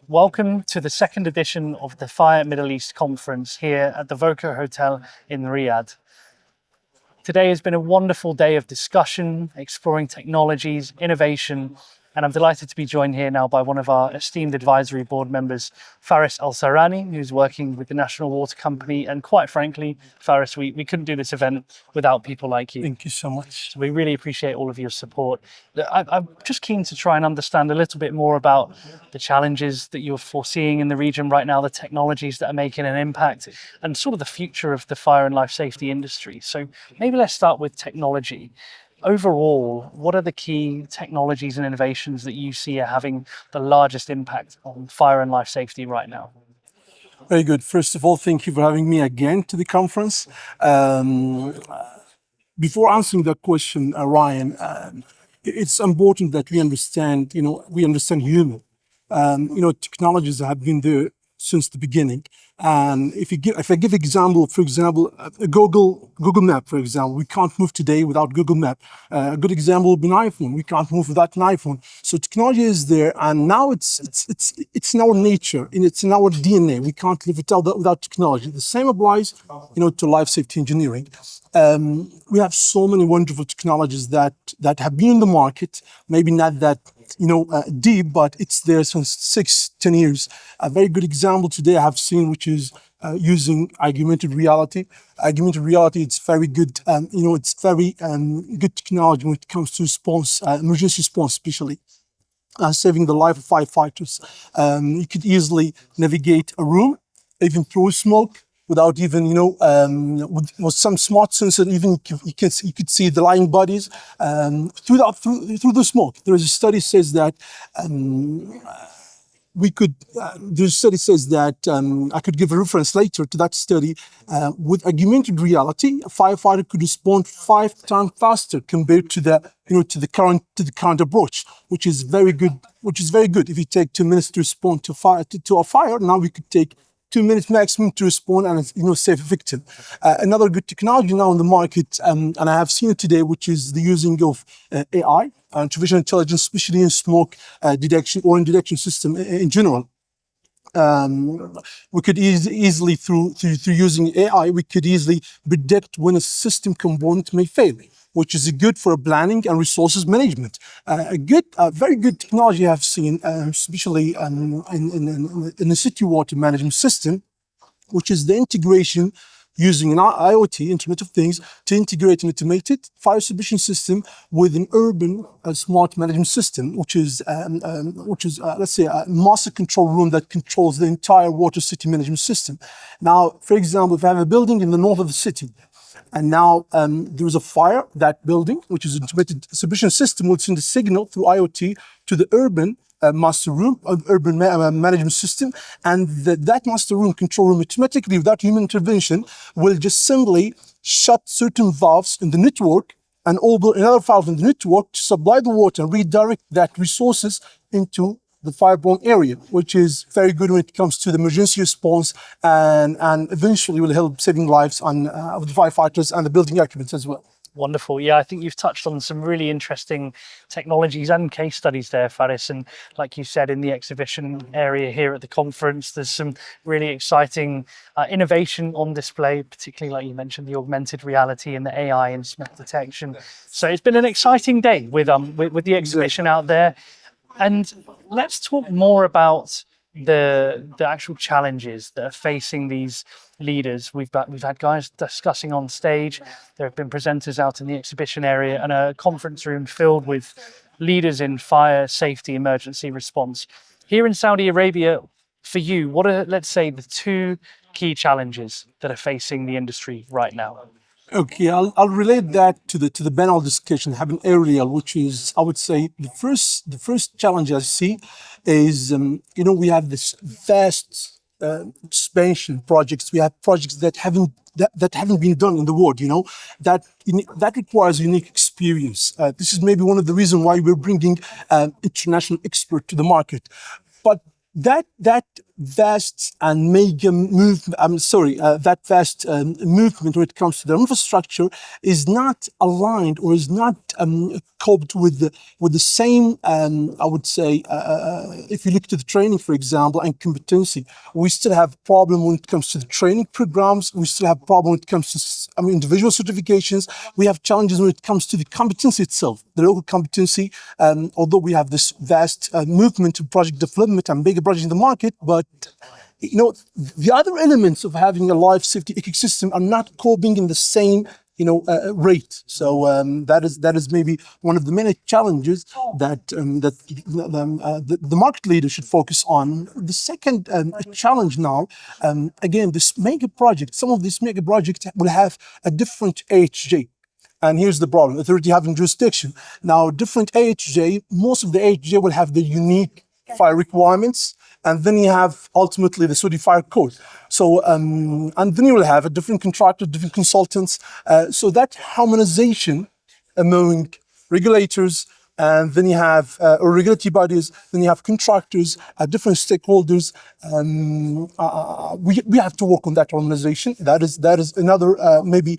Welcome to the second edition of the Fire Middle East Conference here at the Voca Hotel in Riyadh. Today has been a wonderful day of discussion, exploring technologies, innovation, and I'm delighted to be joined here now by one of our esteemed advisory board members, Faris Alzahrani, who's working with the National Water Company. And quite frankly, Faris, we couldn't do this event without people like you. Thank you so much. So we really appreciate all of your support. I'm just keen to try and understand a little bit more about the challenges that you're foreseeing in the region right now, the technologies that are making an impact, and sort of the future of the fire and life safety industry. So maybe let's start with technology. Overall, what are the key technologies and innovations that you see are having the largest impact on fire and life safety right now? Very good. First of all, thank you for having me again to the conference. Before answering that question, Ryan, it's important that we understand human. Technologies have been there since the beginning. And if I give example, for example, Google Map, for example, we can't move today without Google Map. A good example would be an iPhone. We can't move without an iPhone. So technology is there, and now it's in our nature, and it's in our DNA. We can't live without technology. The same applies, to life safety engineering. We have so many wonderful technologies that have been in the market, maybe not that deep, but it's there since 6-10 years. A very good example today I have seen, which is using augmented reality. Augmented reality, it's very good. It's very good technology when it comes to response, emergency response, especially saving the life of firefighters. You could easily navigate a room, even through smoke, without even, with some smart sensor, even you could see the lying bodies through the smoke. There is a study says that I could give a reference later to that study. With augmented reality, a firefighter could respond 5 times faster compared to the current approach, which is very good. If you take 2 minutes to respond to a fire, now we could take 2 minutes maximum to respond and save a victim. Another good technology now in the market, and I have seen it today, which is the using of AI, artificial intelligence, especially in smoke detection or in detection system in general. We could easily through using AI, we could easily predict when a system component may fail, which is good for planning and resources management. A very good technology I've seen, especially in the city water management system, which is the integration using an IoT, Internet of Things, to integrate an automated fire suppression system with an urban smart management system, which is let's say a master control room that controls the entire water city management system. Now, for example, if I have a building in the north of the city, and now there is a fire, that building, which is an automated suppression system, will send a signal through IoT to the urban master room, urban management system, and that master room, control room, automatically, without human intervention, will just simply shut certain valves in the network and open another valve in the network to supply the water and redirect that resources into the fireborne area, which is very good when it comes to the emergency response and eventually will help saving lives of the firefighters and the building occupants as well. Wonderful. Yeah, I think you've touched on some really interesting technologies and case studies there, Faris. And like you said, in the exhibition area here at the conference, there's some really exciting innovation on display, particularly like you mentioned, the augmented reality and the AI and smoke detection. So it's been an exciting day with the exhibition out there. And let's talk more about the actual challenges that are facing these leaders. We've had guys discussing on stage. There have been presenters out in the exhibition area and a conference room filled with leaders in fire, safety, emergency response. Here in Saudi Arabia, for you, what are, let's say, the 2 key challenges that are facing the industry right now? Okay, I'll relate that to the panel discussion happened earlier, which is, I would say, the first challenge I see is we have this vast expansion projects. We have projects that haven't been done in the world. That requires unique experience. This is maybe one of the reasons why we're bringing international expert to the market. But that vast and mega movement, that vast movement when it comes to the infrastructure is not aligned or is not coped with the same, I would say, if you look to the training, for example, and competency, we still have a problem when it comes to the training programs. We still have a problem when it comes to individual certifications. We have challenges when it comes to the competency itself, the local competency, although we have this vast movement to project development and bigger projects in the market, but the other elements of having a life safety ecosystem are not coping in the same rate. So that is maybe one of the many challenges that the market leader should focus on. The second challenge now, again, this mega project, some of these mega projects will have a different AHJ. And here's the problem: authority having jurisdiction. Now, different AHJ, most of the AHJ will have the unique fire requirements, and then you have ultimately the Saudi Fire Code. So, and then you will have a different contractor, different consultants. So that harmonization among regulators, and then you have regulatory bodies, then you have contractors, different stakeholders. We have to work on that harmonization. That is another maybe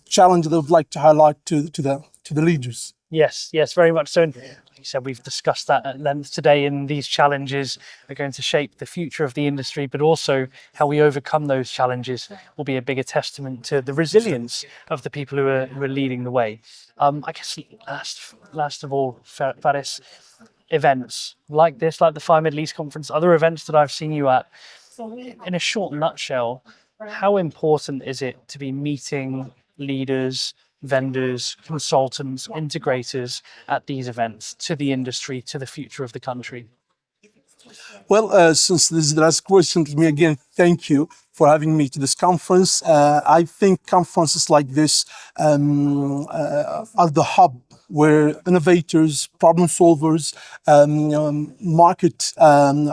challenge that I would like to highlight to the leaders. Yes, very much so. And like you said, we've discussed that at length today, and these challenges are going to shape the future of the industry, but also how we overcome those challenges will be a bigger testament to the resilience of the people who are leading the way. I guess last of all, Faris, events like this, like the Fire Middle East Conference, other events that I've seen you at, in a short nutshell, how important is it to be meeting leaders, vendors, consultants, integrators at these events, to the industry, to the future of the country? Well, since this is the last question to me, again, thank you for having me to this conference. I think conferences like this are the hub where innovators, problem solvers, market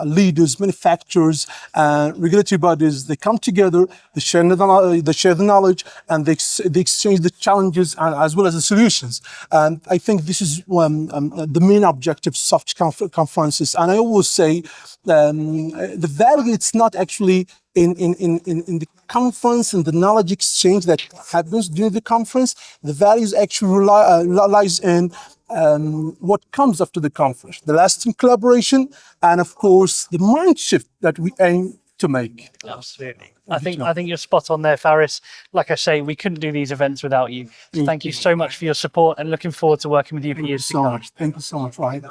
leaders, manufacturers, regulatory bodies, they come together, they share the knowledge, and they exchange the challenges as well as the solutions. And I think this is the main objective of such conferences. And I always say the value, it's not actually in the conference and the knowledge exchange that happens during the conference. The values actually lies in what comes after the conference, the lasting collaboration, and of course the mind shift that we aim to make. Absolutely. I think you're spot on there, Faris. Like I say, we couldn't do these events without you. Thank you so much for your support, and looking forward to working with you for years to come. Thank you so much, Ryan.